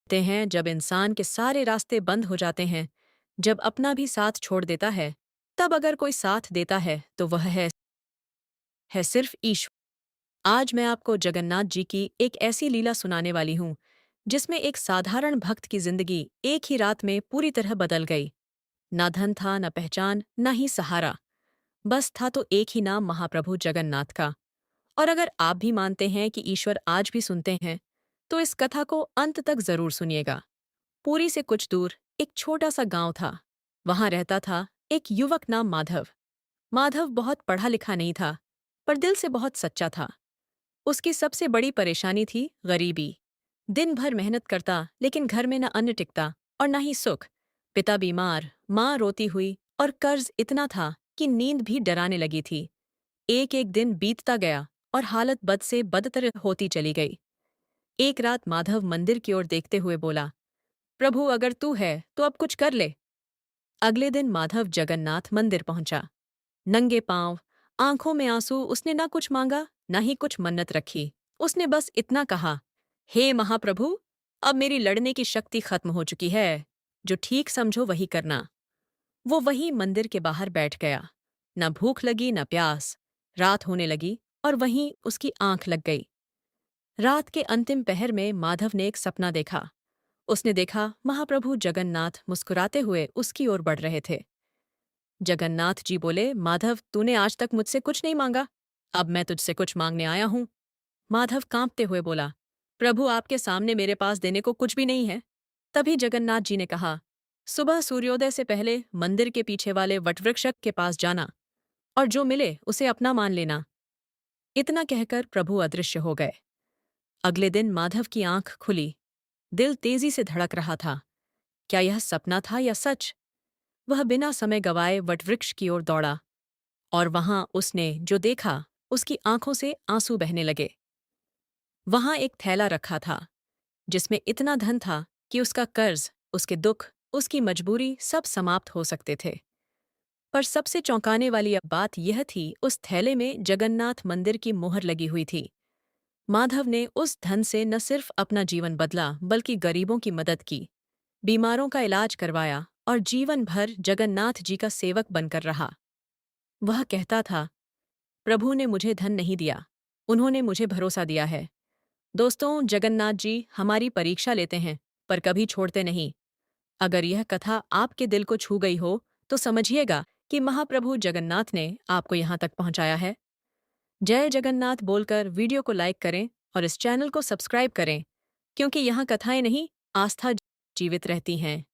कहते हैं जब इंसान के सारे रास्ते बंद हो जाते हैं, जब अपना भी साथ छोड़ देता है, तब अगर कोई साथ देता है तो वह है सिर्फ ईश्वर। आज मैं आपको जगन्नाथ जी की एक ऐसी लीला सुनाने वाली हूँ जिसमें एक साधारण भक्त की जिंदगी एक ही रात में पूरी तरह बदल गई। ना धन था, न पहचान, न ही सहारा। बस था तो एक ही नाम, महाप्रभु जगन्नाथ का। और अगर आप भी मानते हैं कि ईश्वर आज भी सुनते हैं, तो इस कथा को अंत तक जरूर सुनिएगा। पुरी से कुछ दूर एक छोटा सा गांव था। वहां रहता था एक युवक नाम माधव। माधव बहुत पढ़ा लिखा नहीं था, पर दिल से बहुत सच्चा था। उसकी सबसे बड़ी परेशानी थी गरीबी। दिन भर मेहनत करता, लेकिन घर में न अन्न टिकता और न ही सुख। पिता बीमार, माँ रोती हुई और कर्ज इतना था कि नींद भी डराने लगी थी। एक एक दिन बीतता गया और हालत बद से बदतर होती चली गई। एक रात माधव मंदिर की ओर देखते हुए बोला, प्रभु अगर तू है तो अब कुछ कर ले। अगले दिन माधव जगन्नाथ मंदिर पहुंचा। नंगे पांव, आंखों में आंसू, उसने ना कुछ मांगा ना ही कुछ मन्नत रखी। उसने बस इतना कहा, हे महाप्रभु, अब मेरी लड़ने की शक्ति खत्म हो चुकी है। जो ठीक समझो वही करना। वो वहीं मंदिर के बाहर बैठ गया। न भूख लगी न प्यास। रात होने लगी और वहीं उसकी आंख लग गई। रात के अंतिम पहर में माधव ने एक सपना देखा। उसने देखा महाप्रभु जगन्नाथ मुस्कुराते हुए उसकी ओर बढ़ रहे थे। जगन्नाथ जी बोले, माधव तूने आज तक मुझसे कुछ नहीं मांगा, अब मैं तुझसे कुछ मांगने आया हूं। माधव कांपते हुए बोला, प्रभु आपके सामने मेरे पास देने को कुछ भी नहीं है। तभी जगन्नाथ जी ने कहा, सुबह सूर्योदय से पहले मंदिर के पीछे वाले वटवृक्ष के पास जाना और जो मिले उसे अपना मान लेना। इतना कहकर प्रभु अदृश्य हो गए। अगले दिन माधव की आंख खुली। दिल तेजी से धड़क रहा था। क्या यह सपना था या सच? वह बिना समय गवाए वटवृक्ष की ओर दौड़ा और वहां उसने जो देखा, उसकी आंखों से आंसू बहने लगे। वहां एक थैला रखा था जिसमें इतना धन था कि उसका कर्ज, उसके दुख, उसकी मजबूरी सब समाप्त हो सकते थे। पर सबसे चौंकाने वाली अब बात यह थी, उस थैले में जगन्नाथ मंदिर की मोहर लगी हुई थी। माधव ने उस धन से न सिर्फ अपना जीवन बदला, बल्कि गरीबों की मदद की, बीमारों का इलाज करवाया और जीवन भर जगन्नाथ जी का सेवक बनकर रहा। वह कहता था, प्रभु ने मुझे धन नहीं दिया, उन्होंने मुझे भरोसा दिया है। दोस्तों, जगन्नाथ जी हमारी परीक्षा लेते हैं, पर कभी छोड़ते नहीं। अगर यह कथा आपके दिल को छू गई हो, तो समझिएगा कि महाप्रभु जगन्नाथ ने आपको यहाँ तक पहुँचाया है। जय जगन्नाथ बोलकर वीडियो को लाइक करें और इस चैनल को सब्सक्राइब करें, क्योंकि यहाँ कथाएं नहीं, आस्था जीवित रहती हैं।